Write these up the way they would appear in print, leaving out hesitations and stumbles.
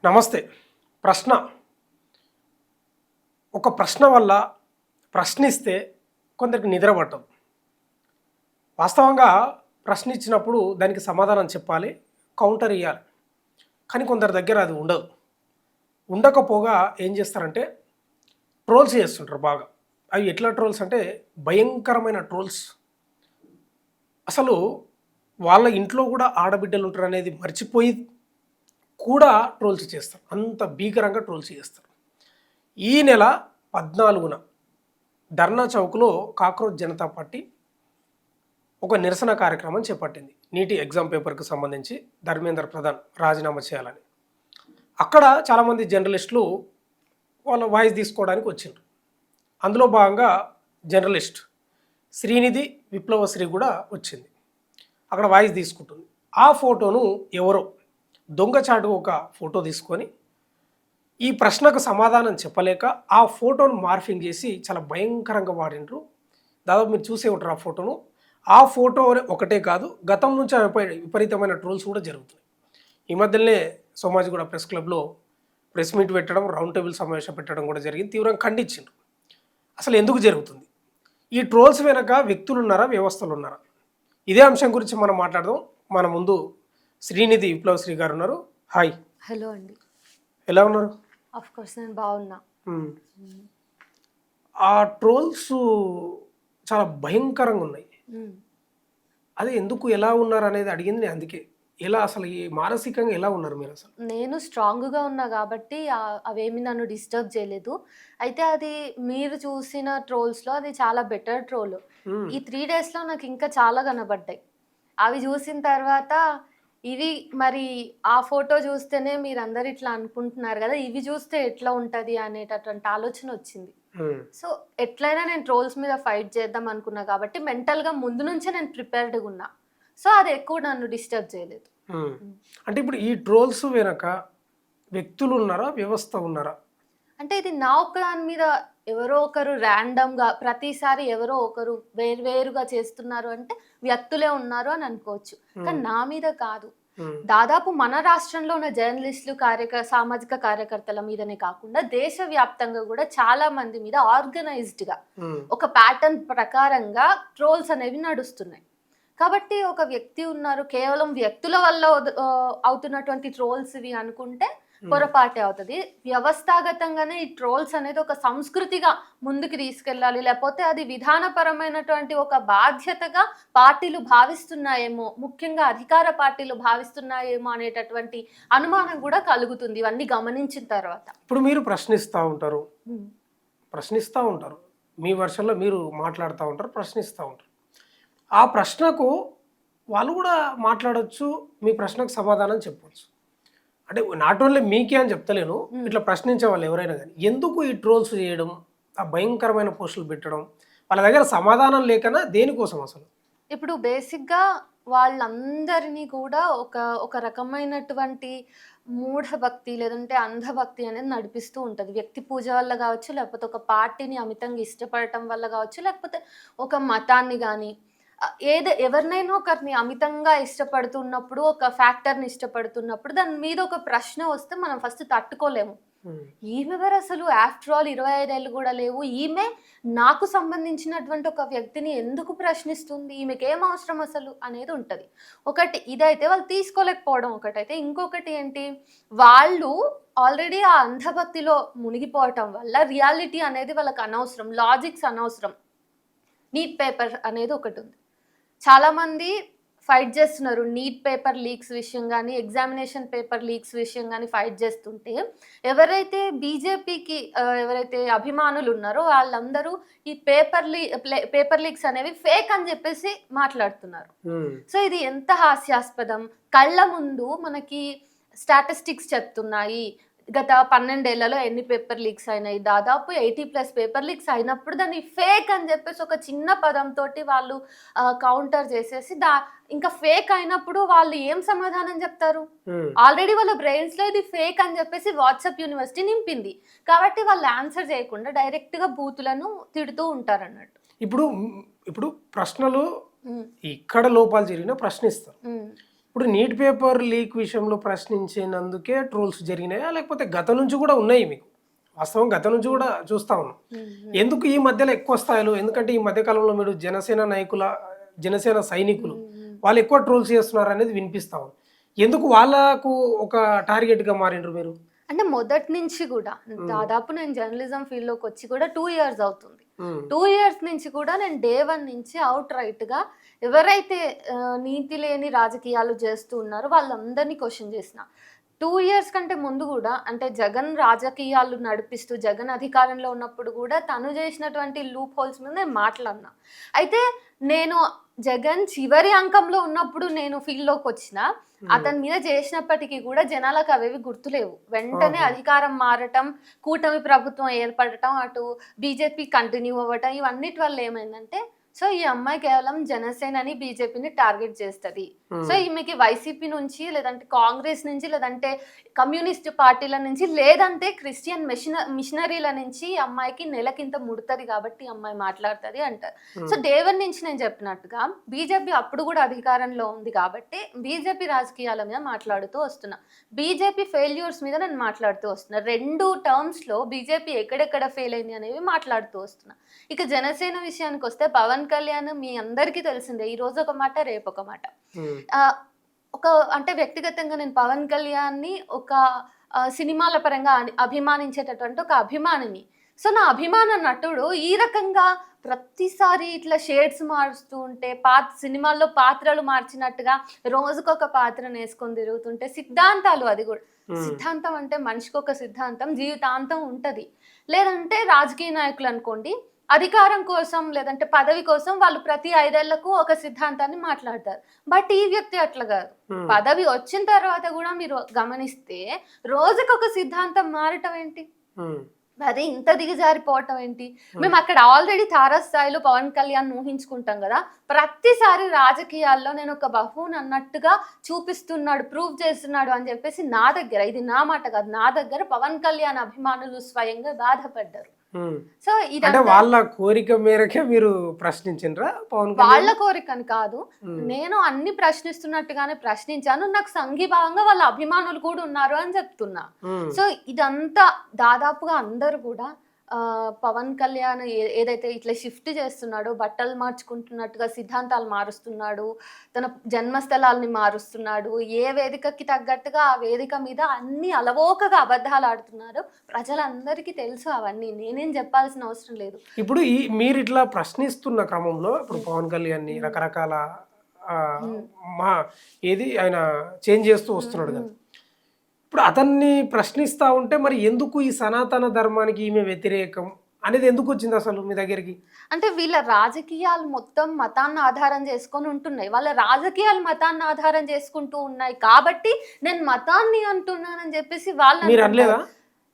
నమస్తే. ప్రశ్న ఒక ప్రశ్న వల్ల ప్రశ్నిస్తే కొందరికి నిద్ర పట్టదు. వాస్తవంగా ప్రశ్న ఇచ్చినప్పుడు దానికి సమాధానం చెప్పాలి, కౌంటర్ ఇవ్వాలి. కానీ కొందరి దగ్గర అది ఉండదు. ఉండకపోగా ఏం చేస్తారంటే ట్రోల్స్ చేస్తుంటారు బాగా. అవి ఎట్లా ట్రోల్స్ అంటే భయంకరమైన ట్రోల్స్. అసలు వాళ్ళ ఇంట్లో కూడా ఆడబిడ్డలు ఉంటారు అనేది మర్చిపోయి కూడా ట్రోల్స్ చేస్తారు. అంత భీకరంగా ట్రోల్స్ చేస్తారు. ఈ నెల 14న ధర్నా చౌక్లో కాక్రోచ్ జనతా పార్టీ ఒక నిరసన కార్యక్రమం చేపట్టింది. నీటి ఎగ్జామ్ పేపర్కి సంబంధించి ధర్మేంద్ర ప్రధాన్ రాజీనామా చేయాలని. అక్కడ చాలామంది జర్నలిస్టులు వాళ్ళ వాయిస్ తీసుకోవడానికి వచ్చిండ్రు. అందులో భాగంగా జర్నలిస్ట్ శ్రీనిధి విప్లవశ్రీ కూడా వచ్చింది. అక్కడ వాయిస్ తీసుకుంటుంది. ఆ ఫోటోను ఎవరో దొంగచాటు ఒక ఫోటో తీసుకొని ఈ ప్రశ్నకు సమాధానం చెప్పలేక ఆ ఫోటోను మార్ఫింగ్ చేసి చాలా భయంకరంగా వాడిండ్రు. దాదాపు మీరు చూసే ఉంటారు ఆ ఫోటోను. ఆ ఫోటో ఒకటే కాదు, గతం నుంచి విపరీతమైన ట్రోల్స్ కూడా జరుగుతున్నాయి. ఈ మధ్యనే సోమాజిగూడ ప్రెస్ క్లబ్లో ప్రెస్ మీట్ పెట్టడం, రౌండ్ టేబుల్ సమావేశం పెట్టడం కూడా జరిగింది. తీవ్రంగా ఖండించిండ్రు. అసలు ఎందుకు జరుగుతుంది? ఈ ట్రోల్స్ వెనక వ్యక్తులు ఉన్నారా, వ్యవస్థలు ఉన్నారా? ఇదే అంశం గురించి మనం మాట్లాడదాం. మన ముందు శ్రీనిధి విప్లవశ్రీ గారు ఉన్నారు. హాయ్. హలో అండి. ఎలా ఉన్నారు? ఆఫ్ కోర్స్ నేను బాగున్నా. ఆ ట్రోల్స్ చాలా భయంకరంగా ఉన్నాయి. అది ఎందుకు, ఎలా ఉన్నారు అనేది అడిగింది నేను. అందుకే ఎలా, అసలు ఈ మానసికంగా ఎలా ఉన్నారు మీరు? అసలు నేను స్ట్రాంగ్గా ఉన్నా కాబట్టి అవేమి నన్ను డిస్టర్బ్ చేయలేదు. అయితే అది మీరు చూసిన ట్రోల్స్లో అది చాలా బెటర్ ట్రోల్. ఈ 3 డేస్లో నాకు ఇంకా చాలా కనబడ్డాయి. అవి చూసిన తర్వాత ఇవి మరి ఆ ఫోటో చూస్తేనే మీరందరు ఇట్లా అనుకుంటున్నారు కదా, ఇవి చూస్తే ఎట్లా ఉంటుంది అనేటటువంటి ఆలోచన వచ్చింది. సో ఎట్లయినా నేను ట్రోల్స్ మీద ఫైట్ చేద్దాం అనుకున్నా కాబట్టి మెంటల్గా ముందు నుంచే నేను ప్రిపేర్డ్గా ఉన్నా. సో అది ఎక్కువ నన్ను డిస్టర్బ్ చేయలేదు. అంటే ఇప్పుడు ఈ ట్రోల్స్ వెనక వ్యక్తులు ఉన్నారా, వ్యవస్థ ఉన్నారా? అంటే ఇది నా ఒక్క దాని మీద ఎవరో ఒకరు ర్యాండమ్గా ప్రతిసారి ఎవరో ఒకరు వేరువేరుగా చేస్తున్నారు అంటే వ్యక్తులే ఉన్నారు అని అనుకోవచ్చు. కానీ నా మీద కాదు. దాదాపు మన రాష్ట్రంలో ఉన్న జర్నలిస్టులు, సామాజిక కార్యకర్తల మీదనే కాకుండా దేశవ్యాప్తంగా కూడా చాలా మంది మీద ఆర్గనైజ్డ్గా ఒక ప్యాటర్న్ ప్రకారంగా ట్రోల్స్ అనేవి నడుస్తున్నాయి. కాబట్టి ఒక వ్యక్తి ఉన్నారు, కేవలం వ్యక్తుల వల్ల అవుతున్నటువంటి ట్రోల్స్ ఇవి అనుకుంటే పొరపాటే అవుతుంది. వ్యవస్థాగతంగానే ఈ ట్రోల్స్ అనేది ఒక సంస్కృతిగా ముందుకు తీసుకెళ్ళాలి, లేకపోతే అది విధానపరమైనటువంటి ఒక బాధ్యతగా పార్టీలు భావిస్తున్నాయేమో, ముఖ్యంగా అధికార పార్టీలు భావిస్తున్నాయేమో అనేటటువంటి అనుమానం కూడా కలుగుతుంది ఇవన్నీ గమనించిన తర్వాత. ఇప్పుడు మీరు ప్రశ్నిస్తూ ఉంటారు, మీ వర్షంలో మీరు మాట్లాడుతూ ఉంటారు, ప్రశ్నిస్తూ ఉంటారు. ఆ ప్రశ్నకు వాళ్ళు కూడా మాట్లాడవచ్చు, మీ ప్రశ్నకు సమాధానం చెప్పవచ్చు. అంటే నాట్ ఓన్లీ మీకే అని చెప్తలేను, ఇట్లా ప్రశ్నించే వాళ్ళు ఎవరైనా కానీ ఎందుకు ఈ ట్రోల్స్ చేయడం, ఆ భయంకరమైన పోస్టులు పెట్టడం, వాళ్ళ దగ్గర సమాధానం లేకనా, దేనికోసం అసలు? ఇప్పుడు బేసిక్గా వాళ్ళందరినీ కూడా ఒక రకమైనటువంటి మూఢభక్తి లేదంటే అంధభక్తి అనేది నడిపిస్తూ ఉంటుంది. వ్యక్తి పూజ వల్ల కావచ్చు, లేకపోతే ఒక పార్టీని అమితంగా ఇష్టపడటం వల్ల కావచ్చు, లేకపోతే ఒక మతాన్ని కానీ ఎవరినైనా ఒకరిని అమితంగా ఇష్టపడుతున్నప్పుడు, ఒక ఫ్యాక్టర్ని ఇష్టపడుతున్నప్పుడు దాని మీద ఒక ప్రశ్న వస్తే మనం ఫస్ట్ తట్టుకోలేము. ఈమెవరు అసలు, ఆఫ్టర్ ఆల్ 25 ఏళ్ళు కూడా లేవు, ఈమె నాకు సంబంధించినటువంటి ఒక వ్యక్తిని ఎందుకు ప్రశ్నిస్తుంది, ఈమెకి ఏం అవసరం అసలు అనేది ఉంటుంది. ఒకటి ఇదైతే వాళ్ళు తీసుకోలేకపోవడం ఒకటైతే, ఇంకొకటి ఏంటి, వాళ్ళు ఆల్రెడీ ఆ అంధభక్తిలో మునిగిపోవటం వల్ల రియాలిటీ అనేది వాళ్ళకి అనవసరం, లాజిక్స్ అనవసరం. నీట్ పేపర్ అనేది ఒకటి ఉంది, చాలామంది ఫైట్ చేస్తున్నారు. నీట్ పేపర్ లీక్స్ విషయం కానీ, ఎగ్జామినేషన్ పేపర్ లీక్స్ విషయం కానీ ఫైట్ చేస్తుంటే ఎవరైతే బీజేపీకి ఎవరైతే అభిమానులు ఉన్నారో వాళ్ళందరూ ఈ పేపర్ లీక్స్ అనేవి ఫేక్ అని చెప్పేసి మాట్లాడుతున్నారు. సో ఇది ఎంత హాస్యాస్పదం. కళ్ళ ముందు మనకి స్టాటిస్టిక్స్ చెప్తున్నాయి, గత 12 ఏళ్లలో ఎన్ని పేపర్ లీక్స్ అయినాయి, దాదాపు 80+ పేపర్ లీక్స్ అయినప్పుడు దాన్ని ఫేక్ అని చెప్పేసి ఒక చిన్న పదంతో వాళ్ళు కౌంటర్ చేసేసి ఇంకా ఫేక్ అయినప్పుడు వాళ్ళు ఏం సమాధానం చెప్తారు? ఆల్రెడీ వాళ్ళ బ్రెయిన్స్ లో ఇది ఫేక్ అని చెప్పేసి వాట్సాప్ యూనివర్సిటీ నింపింది కాబట్టి వాళ్ళు ఆన్సర్ చేయకుండా డైరెక్ట్ గా బూతులను తిడుతూ ఉంటారు అన్నట్టు. ఇప్పుడు ప్రశ్నలు ఇక్కడ లోపాలు జరిగినా ప్రశ్నిస్తారు. ఇప్పుడు నీట్ పేపర్ లీక్ విషయంలో ప్రశ్నించినందుకే ట్రోల్స్ జరిగినాయా లేకపోతే గతం నుంచి కూడా ఉన్నాయి మీకు? వాస్తవం గతం నుంచి కూడా చూస్తా ఉన్నాం. ఎందుకు ఈ మధ్యలో ఎక్కువ స్థాయిలో? ఎందుకంటే ఈ మధ్య కాలంలో మీరు జనసేన సైనికులు వాళ్ళు ఎక్కువ ట్రోల్స్ చేస్తున్నారు అనేది వినిపిస్తా ఉంది. ఎందుకు వాళ్ళకు ఒక టార్గెట్గా మారిండ్రు మీరు? అంటే మొదటి నుంచి కూడా దాదాపు నేను జర్నలిజం ఫీల్డ్లోకి వచ్చి కూడా 2 years అవుతుంది. 2 years నుంచి కూడా నేను డే 1 నుంచి అవుట్ రైట్గా ఎవరైతే నీతి లేని రాజకీయాలు చేస్తూ ఉన్నారో వాళ్ళందరినీ క్వశ్చన్ చేసిన. 2 years కంటే ముందు కూడా అంటే జగన్ రాజకీయాలు నడిపిస్తూ జగన్ అధికారంలో ఉన్నప్పుడు కూడా తను చేసినటువంటి లూప్ హోల్స్ మీద నేను మాట్లాడినా. అయితే నేను జగన్ చివరి అంకంలో ఉన్నప్పుడు నేను ఫీల్డ్లోకి వచ్చిన అతని మీద చేసినప్పటికీ కూడా జనాలకు అవేవి గుర్తులేవు. వెంటనే అధికారం మారటం, కూటమి ప్రభుత్వం ఏర్పడటం, అటు బీజేపీ కంటిన్యూ అవ్వటం, ఇవన్నిటి వల్ల ఏమైందంటే సో ఈ అమ్మాయి కేవలం జనసేనని బీజేపీని టార్గెట్ చేస్తుంది. సో ఈమెకి వైసీపీ నుంచి లేదంటే కాంగ్రెస్ నుంచి లేదంటే కమ్యూనిస్ట్ పార్టీల నుంచి లేదంటే క్రిస్టియన్ మిషనరీల నుంచి ఈ అమ్మాయికి నెలకింత ముడుతుంది కాబట్టి ఈ అమ్మాయి మాట్లాడుతుంది అంటారు. సో డే 1 నుంచి నేను చెప్పినట్టుగా బీజేపీ అప్పుడు కూడా అధికారంలో ఉంది కాబట్టి బీజేపీ రాజకీయాల మీద మాట్లాడుతూ వస్తున్నా. బీజేపీ ఫెయిల్యూర్స్ మీద నేను మాట్లాడుతూ వస్తున్నా. 2 టర్మ్స్లో బీజేపీ ఎక్కడెక్కడ ఫెయిల్ అయింది అనేవి మాట్లాడుతూ వస్తున్నా. ఇక జనసేన విషయానికి వస్తే పవన్ కళ్యాణ్ మీ అందరికీ తెలిసిందే, ఈ రోజు ఒక మాట రేపు ఒక మాట. ఒక అంటే వ్యక్తిగతంగా నేను పవన్ కళ్యాణ్ని ఒక సినిమాల పరంగా అభిమానించేటటువంటి ఒక అభిమానిని. సో నా అభిమాన నటుడు ఈ రకంగా ప్రతిసారి ఇట్లా షేడ్స్ మారుస్తూ ఉంటే సినిమాల్లో పాత్రలు మార్చినట్టుగా రోజుకొక పాత్రను వేసుకొని తిరుగుతుంటే సిద్ధాంతాలు, అది కూడా సిద్ధాంతం అంటే మనిషికి ఒక సిద్ధాంతం జీవితాంతం ఉంటది. లేదంటే రాజకీయ నాయకులు అనుకోండి, అధికారం కోసం లేదంటే పదవి కోసం వాళ్ళు ప్రతి 5 ఏళ్లకు ఒక సిద్ధాంతాన్ని మాట్లాడతారు. బట్ ఈ వ్యక్తి అట్లా కాదు. పదవి వచ్చిన తర్వాత కూడా మీరు గమనిస్తే రోజుకొక సిద్ధాంతం మారటం ఏంటి, అది ఇంత దిగజారిపోవటం ఏంటి? మేము అక్కడ ఆల్రెడీ తారాస్థాయిలో పవన్ కళ్యాణ్ ఊహించుకుంటాం కదా, ప్రతిసారి రాజకీయాల్లో నేను ఒక బహున్ అన్నట్టుగా చూపిస్తున్నాడు, ప్రూవ్ చేస్తున్నాడు అని చెప్పేసి నా దగ్గర, ఇది నా మాట కాదు, నా దగ్గర పవన్ కళ్యాణ్ అభిమానులు స్వయంగా బాధపడ్డారు. సో అంటే వాళ్ళ కోరిక మేరకే మీరు ప్రశ్నించారా పవన్ కళ్యాణ్? వాళ్ళ కోరికని కాదు, నేను అన్ని ప్రశ్నిస్తున్నట్టుగానే ప్రశ్నించాను. నాకు సంఘీభావంగా వాళ్ళ అభిమానులు కూడా ఉన్నారు అని చెప్తున్నా. సో ఇదంతా దాదాపుగా అందరూ కూడా పవన్ కళ్యాణ్ ఏదైతే ఇట్లా షిఫ్ట్ చేస్తున్నాడో, బట్టలు మార్చుకుంటున్నట్టుగా సిద్ధాంతాలు మారుస్తున్నాడు, తన జన్మస్థలాల్ని మారుస్తున్నాడు, ఏ వేదికకి తగ్గట్టుగా ఆ వేదిక మీద అన్ని అలవోకగా అబద్ధాలు ఆడుతున్నారు. ప్రజలందరికీ తెలుసు అవన్నీ, నేనేం చెప్పాల్సిన అవసరం లేదు. ఇప్పుడు మీరు ఇట్లా ప్రశ్నిస్తున్న క్రమంలో ఇప్పుడు పవన్ కళ్యాణ్ రకరకాల ఆయన చేంజ్ చేస్తూ వస్తున్నాడు కదా, ఇప్పుడు అతన్ని ప్రశ్నిస్తూ ఉంటే మరి ఎందుకు ఈ సనాతన ధర్మానికి ఈమె వ్యతిరేకం అనేది ఎందుకు వచ్చింది అసలు మీ దగ్గరికి? అంటే వీళ్ళ రాజకీయాలు మొత్తం మతాన్ని ఆధారం చేసుకొని ఉంటున్నాయి. వాళ్ళ రాజకీయాలు మతాన్ని ఆధారం చేసుకుంటూ ఉన్నాయి కాబట్టి నేను మతాన్ని అంటున్నానని చెప్పేసి వాళ్ళు.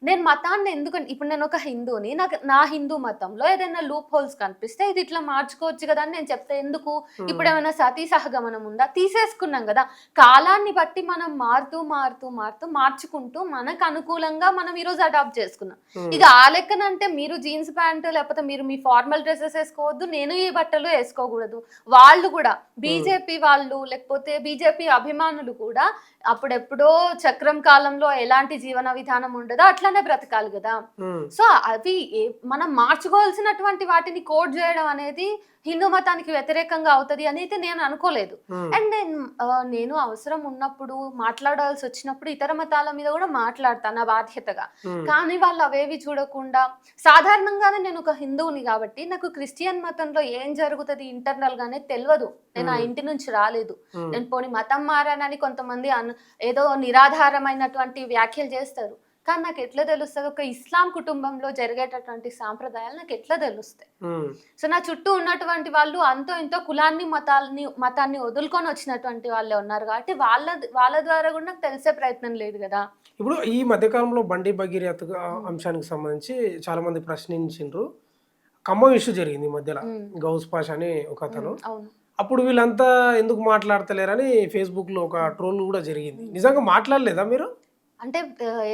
నేను మతాన్ని ఎందుకంటే ఇప్పుడు నేను ఒక హిందూని, నాకు నా హిందూ మతంలో ఏదైనా లూప్ హోల్స్ కనిపిస్తే ఇది ఇట్లా మార్చుకోవచ్చు కదా అని నేను చెప్తే ఎందుకు? ఇప్పుడు ఏమైనా సతీ సహగమనం ఉందా? తీసేసుకున్నాం కదా. కాలాన్ని బట్టి మనం మార్చుకుంటూ మనకు అనుకూలంగా మనం ఈరోజు అడాప్ట్ చేసుకున్నాం. ఇక ఆ లెక్కనంటే మీరు జీన్స్ ప్యాంటు లేకపోతే మీరు మీ ఫార్మల్ డ్రెస్సెస్ వేసుకోవద్దు, నేను ఈ బట్టలు వేసుకోకూడదు. వాళ్ళు కూడా బీజేపీ వాళ్ళు లేకపోతే బీజేపీ అభిమానులు కూడా అప్పుడెప్పుడో చక్రం కాలంలో ఎలాంటి జీవన విధానం ఉండదో అట్లానే బ్రతకాలి కదా. సో అవి మనం మార్చుకోవాల్సినటువంటి వాటిని కోడ్ చేయడం అనేది హిందూ మతానికి వ్యతిరేకంగా అవుతుంది అని అయితే నేను అనుకోలేదు. అండ్ నేను అవసరం ఉన్నప్పుడు మాట్లాడాల్సి వచ్చినప్పుడు ఇతర మతాల మీద కూడా మాట్లాడతాను నా బాధ్యతగా. కానీ వాళ్ళు అవేవి చూడకుండా సాధారణంగానే నేను ఒక హిందువుని కాబట్టి నాకు క్రిస్టియన్ మతంలో ఏం జరుగుతుంది ఇంటర్నల్ గానే తెలియదు. నేను ఆ ఇంటి నుంచి రాలేదు. నేను పోనీ మతం మారానని కొంతమంది ఏదో నిరాధారమైనటువంటి వ్యాఖ్యలు చేస్తారు. కానీ నాకు ఎట్లా తెలుస్తుంది? ఒక ఇస్లాం కుటుంబంలో జరిగేటటువంటి సాంప్రదాయాలు నాకు ఎట్లా తెలుస్తాయి? సో నా చుట్టూ ఉన్నటువంటి వాళ్ళు అంతో ఇంతో కులాన్ని మతాన్ని వదులుకొని వచ్చినటువంటి వాళ్ళే ఉన్నారు కాబట్టి వాళ్ళ ద్వారా కూడా నాకు తెలిసే ప్రయత్నం లేదు కదా. ఇప్పుడు ఈ మధ్యకాలంలో బండి భగీరథ అంశానికి సంబంధించి చాలా మంది ప్రశ్నించిండ్రు. ఖమ్మం ఇష్యూ జరిగింది ఈ మధ్యలో, గౌస్ పాషా అని ఒక అతను. అప్పుడు వీళ్ళంతా ఎందుకు మాట్లాడతలేరని ఫేస్బుక్ లో ఒక ట్రోల్ కూడా జరిగింది. నిజంగా మాట్లాడలేదా మీరు? అంటే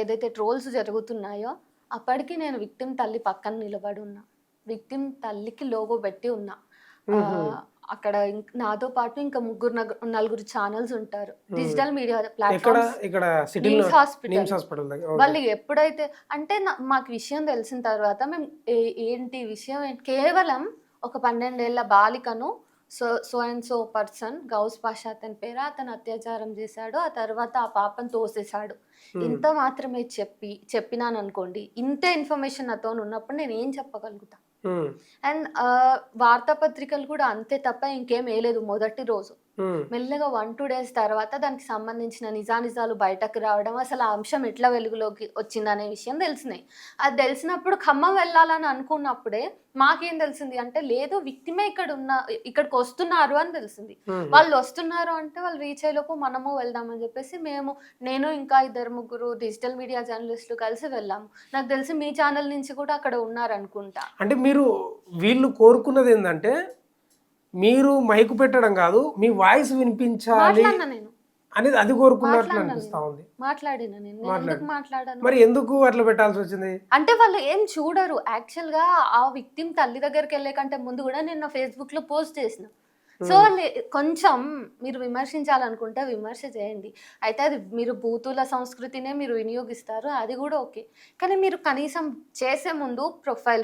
ఏదైతే ట్రోల్స్ జరుగుతున్నాయో అప్పటికి నేను విక్టిమ్ తల్లి పక్కన నిలబడి ఉన్నా, విక్టిమ్ తల్లికి లోగో పెట్టి ఉన్నా. అక్కడ నాతో పాటు ఇంకా నలుగురు ఛానల్స్ ఉంటారు. డిజిటల్ మీడియా ఎక్కడ ప్లాట్ఫామ్స్. ఇక్కడ సిటీలో నిమ్స్ హాస్పిటల్. నిమ్స్ హాస్పిటల్ దగ్గర ఓకే. వాళ్ళు ఎప్పుడైతే అంటే మాకు విషయం తెలిసిన తర్వాత మేము ఏంటి విషయం కేవలం ఒక 12 ఏళ్ల బాలికను so and so person Ghouse Pasha అతని పేరు, అతను అత్యాచారం చేశాడు, ఆ తర్వాత ఆ పాపను తోసేశాడు, ఇంత మాత్రమే చెప్పినాను అనుకోండి, ఇంతే ఇన్ఫర్మేషన్ నాతో ఉన్నప్పుడు నేను ఏం చెప్పగలుగుతా. అండ్ వార్తాపత్రికలు కూడా అంతే తప్ప ఇంకేం వేయలేదు మొదటి రోజు. మెల్లగా 1-2 days తర్వాత దానికి సంబంధించిన నిజానిజాలు బయటకు రావడం, అసలు ఆ అంశం ఎట్లా వెలుగులోకి వచ్చిందనే విషయం తెలిసినాయి. అది తెలిసినప్పుడు ఖమ్మం వెళ్ళాలని అనుకున్నప్పుడే మాకేం తెలిసింది అంటే లేదు విక్టిమే ఇక్కడికి వస్తున్నారు అని తెలిసింది. వాళ్ళు వస్తున్నారు అంటే వాళ్ళు రీచ్ అయ్యేలోపు మనము వెళ్దామని చెప్పేసి నేను ఇంకా 2-3 డిజిటల్ మీడియా జర్నలిస్టులు కలిసి వెళ్ళాము. నాకు తెలిసి మీ ఛానల్ నుంచి కూడా అక్కడ ఉన్నారు అనుకుంటా. అంటే వీళ్ళు కోరుకున్నది ఏంటంటే మీరు మైకు పెట్టడం కాదు, మీ వాయిస్ వినిపించాలి నేను అనేది అది కోరుకున్నట్లు అనిపిస్తా ఉంది. మాట్లాడినా నేను ఎందుకు మాట్లాడాను మరి ఎందుకు అట్లా పెట్టాల్సి వచ్చింది అంటే వాళ్ళు ఏం చూడరు. యాక్చువల్ గా ఆ విక్టిమ్ తల్లి దగ్గరికి వెళ్ళే కంటే ముందు కూడా నేను ఫేస్బుక్ లో పోస్ట్ చేసిన. సో కొంచెం మీరు విమర్శించాలనుకుంటే విమర్శ చేయండి, అయితే అది మీరు బూతుల సంస్కృతినే మీరు వినియోగిస్తారు, అది కూడా ఓకే. కానీ మీరు కనీసం చేసే ముందు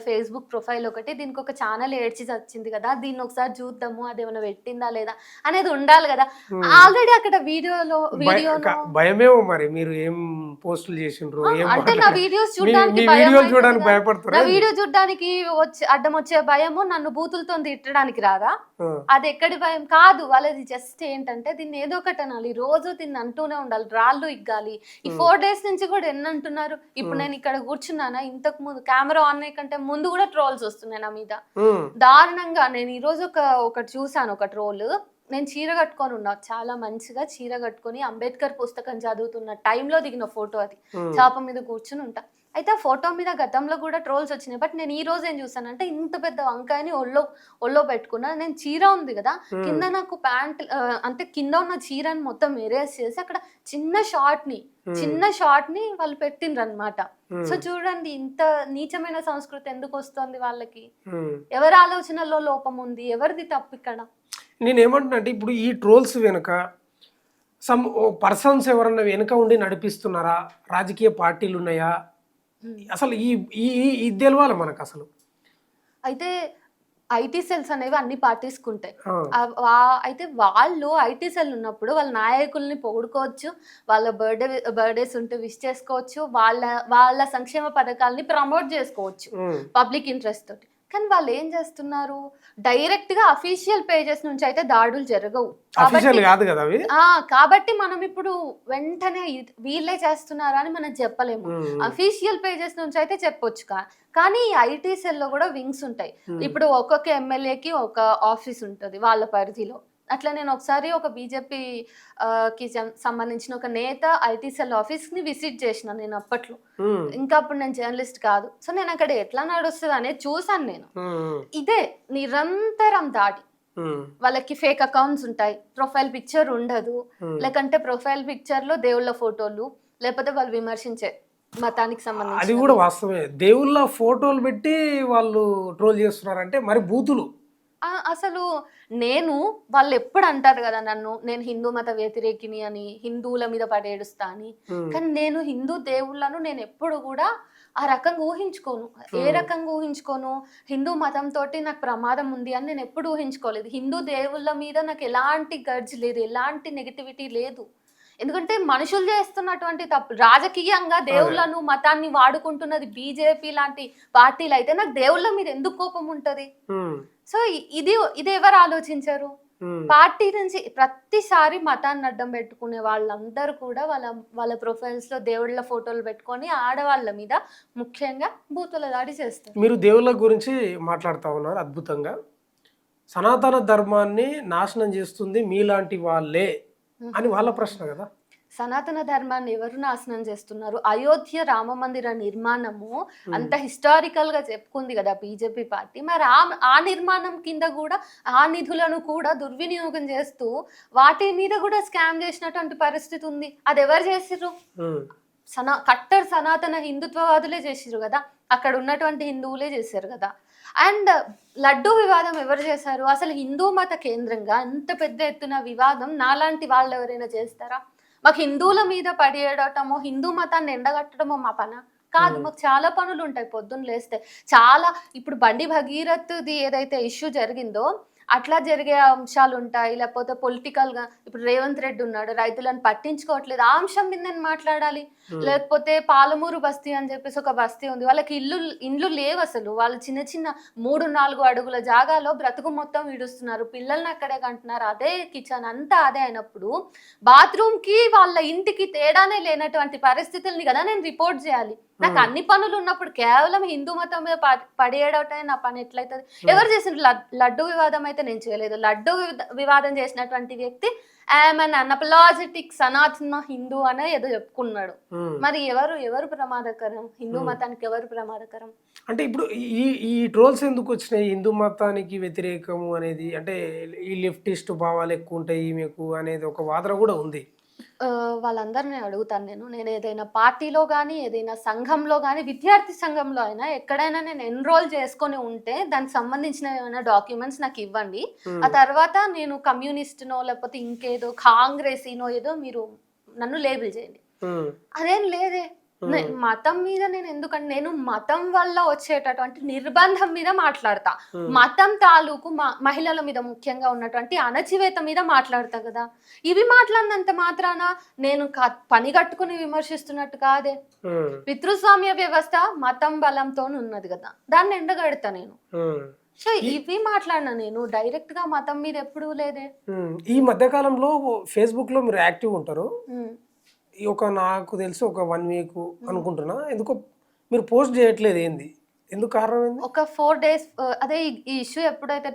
ఫేస్బుక్ ప్రొఫైల్ ఒకటి, దీనికి ఒక ఛానల్ ఏడ్చి వచ్చింది కదా, దీన్ని ఒకసారి చూద్దాము అది ఏమైనా పెట్టిందా లేదా అనేది ఉండాలి కదా. ఆల్రెడీ అక్కడ వీడియో భయమేమో మరి మీరు ఏం పోస్టులు చేసిండ్రు అంటే నా వీడియోస్ చూడడానికి భయపడతారు. నా వీడియో చూడడానికి అడ్డం వచ్చే భయము నన్ను బూతులతో తిట్టడానికి రాదా? అది ఎక్కడి భయం కాదు వాళ్ళది. జస్ట్ ఏంటంటే దీన్ని ఏదో ఒకటి అనాలి, రోజు దీన్ని అంటూనే ఉండాలి, రాళ్ళు ఇగ్గాలి. ఈ 4 days నుంచి కూడా ఎన్ని అంటున్నారు. ఇప్పుడు నేను ఇక్కడ కూర్చున్నానా, ఇంతకు ముందు కెమెరా ఆన్ కంటే ముందు కూడా ట్రోల్స్ వస్తున్నాయి నా మీద దారుణంగా. నేను ఈ రోజు ఒకటి చూసాను, ఒక ట్రోల్. నేను చీర కట్టుకొని ఉన్నా, చాలా మంచిగా చీర కట్టుకొని అంబేద్కర్ పుస్తకం చదువుతున్న టైంలో దిగిన ఫోటో అది. చాప మీద కూర్చుని ఉంటా. అయితే ఆ ఫోటో మీద గతంలో కూడా ట్రోల్స్ వచ్చినాయి. బట్ నేను ఈ రోజు ఏం చూసానంటే ఇంత పెద్ద వంకాయని ఒళ్ళో పెట్టుకున్నా, నేను చీర ఉంది కదా కింద నాకు ప్యాంట్ అంటే కింద ఉన్న చీరని మొత్తం ఎరేస్ చేసి అక్కడ చిన్న షార్ట్ ని వాళ్ళు పెట్టిండ్రు అనమాట. సో చూడండి ఇంత నీచమైన సంస్కృతి ఎందుకు వస్తుంది వాళ్ళకి, ఎవరి ఆలోచనలో లోపం ఉంది, ఎవరిది తప్పు ఇక్కడ. నేను ఏమంటున్నా అంటే ఇప్పుడు ఈ ట్రోల్స్ వెనుక సమ్ పర్సన్స్ ఎవరన్నా వెనుక ఉండి నడిపిస్తున్నారా, రాజకీయ పార్టీలు ఉన్నాయా, అసలు ఈ తెలవాలి మనకు అసలు. అయితే ఐటీ సెల్స్ అనేవి అన్ని పార్టీస్కి ఉంటాయి. అయితే వాళ్ళు ఐటీ సెల్ ఉన్నప్పుడు వాళ్ళ నాయకుల్ని పొగుడుకోవచ్చు, వాళ్ళ బర్త్డేస్ ఉంటే విష్ చేసుకోవచ్చు, వాళ్ళ సంక్షేమ పథకాలని ప్రమోట్ చేసుకోవచ్చు పబ్లిక్ ఇంట్రెస్ట్ తోటి. కానీ వాళ్ళు ఏం చేస్తున్నారు, డైరెక్ట్ గా అఫీషియల్ పేజెస్ నుంచి అయితే దాడులు జరగవు కాబట్టి మనం ఇప్పుడు వెంటనే వీళ్ళే చేస్తున్నారు అని మనం చెప్పలేము. అఫీషియల్ పేజెస్ నుంచి అయితే చెప్పొచ్చు. కానీ ఐటీ సెల్ లో కూడా వింగ్స్ ఉంటాయి. ఇప్పుడు ఒక్కొక్క ఎమ్మెల్యేకి ఒక ఆఫీస్ ఉంటుంది వాళ్ళ పరిధిలో. అట్లా నేను ఒకసారి ఒక బీజేపీకి సంబంధించిన ఒక నేత ఐటీ సెల్ ఆఫీస్ ని విజిట్ చేసిన నేను అప్పట్లో. ఇంకా అప్పుడు నేను జర్నలిస్ట్ కాదు. సో నేను అక్కడ ఎట్లా నడుస్తుంది అనేది చూసాను నేను. ఇదే నిరంతరం దాడి. వాళ్ళకి ఫేక్ అకౌంట్స్ ఉంటాయి, ప్రొఫైల్ పిక్చర్ ఉండదు, లేకంటే ప్రొఫైల్ పిక్చర్ లో దేవుళ్ళ ఫోటోలు, లేకపోతే వాళ్ళు విమర్శించే మతానికి సంబంధించి. అది కూడా వాస్తవమే, దేవుళ్ళ ఫోటోలు పెట్టి వాళ్ళు ట్రోల్ చేస్తున్నారంటే మరి బూతులు. అసలు వాళ్ళు ఎప్పుడు అంటారు కదా నేను హిందూ మత వ్యతిరేకిని అని, హిందువుల మీద పడేడుస్తా అని. కానీ నేను హిందూ దేవుళ్ళను నేను ఎప్పుడు కూడా ఆ రకంగా ఊహించుకోను. ఏ రకంగా ఊహించుకోను, హిందూ మతం తోటి నాకు ప్రమాదం ఉంది అని నేను ఎప్పుడు ఊహించుకోలేదు. హిందూ దేవుళ్ళ మీద నాకు ఎలాంటి గర్జ్ లేదు, ఎలాంటి నెగిటివిటీ లేదు. ఎందుకంటే మనుషులు చేస్తున్నటువంటి తప్పు, రాజకీయంగా దేవుళ్ళను మతాన్ని వాడుకుంటున్నది బీజేపీ లాంటి పార్టీలు అయితే నాకు దేవుళ్ళ మీద ఎందుకు కోపం ఉంటది? సో ఇది ఎవరు ఆలోచించారు? పార్టీ నుంచి ప్రతిసారి మతాన్ని అడ్డం పెట్టుకునే వాళ్ళందరూ కూడా వాళ్ళ ప్రొఫైల్స్ లో దేవుళ్ళ ఫోటోలు పెట్టుకొని ఆడవాళ్ళ మీద ముఖ్యంగా బూతుల దాడి చేస్తారు. మీరు దేవుళ్ళ గురించి మాట్లాడుతూ ఉన్నారు అద్భుతంగా. సనాతన ధర్మాన్ని నాశనం చేస్తుంది మీలాంటి వాళ్ళే అని వాళ్ళ ప్రశ్న కదా. సనాతన ధర్మాన్ని ఎవరు నాశనం చేస్తున్నారు? అయోధ్య రామ మందిర నిర్మాణము అంత హిస్టారికల్ గా చెప్పుకుంది కదా బీజేపీ పార్టీ. మరి ఆ నిర్మాణం కింద కూడా ఆ నిధులను కూడా దుర్వినియోగం చేస్తూ వాటి మీద కూడా స్కామ్ చేసినటువంటి పరిస్థితి ఉంది. అది ఎవరు చేసిర్రు? కట్టర్ సనాతన హిందుత్వవాదులే చేసిర్రు కదా. అక్కడ ఉన్నటువంటి హిందువులే చేశారు కదా. అండ్ లడ్డూ వివాదం ఎవరు చేశారు? అసలు హిందూ మత కేంద్రంగా ఇంత పెద్ద ఎత్తున వివాదం నాలాంటి వాళ్ళు ఎవరైనా చేస్తారా? మాకు హిందువుల మీద పడేయడటమో, హిందూ మతాన్ని ఎండగట్టడమో మా పనా? కాదు. మాకు చాలా పనులు ఉంటాయి పొద్దున్న లేస్తే. చాలా ఇప్పుడు బండి భగీరథ్‌ది ఏదైతే ఇష్యూ జరిగిందో అట్లా జరిగే అంశాలు ఉంటాయి. లేకపోతే పొలిటికల్‌గా ఇప్పుడు రేవంత్ రెడ్డి ఉన్నాడు. రైతులను పట్టించుకోవట్లేదు. ఆ అంశం మీద నేను మాట్లాడాలి. లేకపోతే పాలమూరు బస్తీ అని చెప్పేసి ఒక బస్తీ ఉంది. వాళ్ళకి ఇండ్లు లేవసలు. వాళ్ళు చిన్న చిన్న 3, 4 అడుగుల జాగాలో బ్రతుకు మొత్తం ఈడుస్తున్నారు. పిల్లల్ని అక్కడే కంటున్నారు. అదే కిచెన్ అంతా అదే అయినప్పుడు బాత్రూమ్‌కి వాళ్ళ ఇంటికి తేడానే లేనటువంటి పరిస్థితుల్ని కదా నేను రిపోర్ట్ చేయాలి. నాకు అన్ని పనులు ఉన్నప్పుడు కేవలం హిందూ మతం మీద పడేయడమే నా పని ఎట్లయితది? ఎవరు చేసిండ్రు? లడ్డు వివాదం అయితే నేను చేయలేదు. లడ్డు వివాదం చేసినటువంటి వ్యక్తి ఐఎమ్ అనపలాజెటిక్ సనాతన హిందూ అనే ఏదో చెప్పుకున్నాడు. మరి ఎవరు ప్రమాదకరం? హిందూ మతానికి ఎవరు ప్రమాదకరం? అంటే ఇప్పుడు ఈ ట్రోల్స్ ఎందుకు వచ్చినాయి? హిందూ మతానికి వ్యతిరేకము అనేది, అంటే ఈ లెఫ్టిస్ట్ భావాలు ఎక్కువ ఉంటాయి మీకు అనేది ఒక వాదన కూడా ఉంది. వాళ్ళందరిని అడుగుతాను నేను ఏదైనా పార్టీలో కానీ, ఏదైనా సంఘంలో కానీ, విద్యార్థి సంఘంలో అయినా ఎక్కడైనా నేను ఎన్రోల్ చేసుకొని ఉంటే దానికి సంబంధించిన ఏమైనా డాక్యుమెంట్స్ నాకు ఇవ్వండి. ఆ తర్వాత నేను కమ్యూనిస్ట్‌నో లేకపోతే ఇంకేదో కాంగ్రెసీనో ఏదో మీరు నన్ను లేబుల్ చేయండి. అదేం లేదే. మతం మీద నేను ఎందుకంటే నేను మతం వల్ల వచ్చేటటువంటి నిర్బంధం మీద మాట్లాడతా. మతం తాలూకు మహిళల మీద ముఖ్యంగా ఉన్నటువంటి అణచివేత మీద మాట్లాడతా కదా. ఇవి మాట్లాడినంత మాత్రాన నేను పని కట్టుకుని విమర్శిస్తున్నట్టు కాదే. పితృస్వామ్య వ్యవస్థ మతం బలంతో ఉన్నది కదా, దాన్ని ఎండగడతా నేను. సో ఇవి మాట్లాడినా నేను డైరెక్ట్ గా మతం మీద ఎప్పుడూ లేదే. ఈ మధ్య కాలంలో ఫేస్బుక్ లో మీరు యాక్టివ్ ఉంటారు. నాకు తెలిసి ఒక 1 వీక్ అనుకుంటున్నా. ఎందుకో మీరు పోస్ట్ చేయట్లేదు, ఏంది? ఎందుకు కారణం ఏంది? ఒక 4 days అదే ఈ ఇష్యూ ఎప్పుడైతే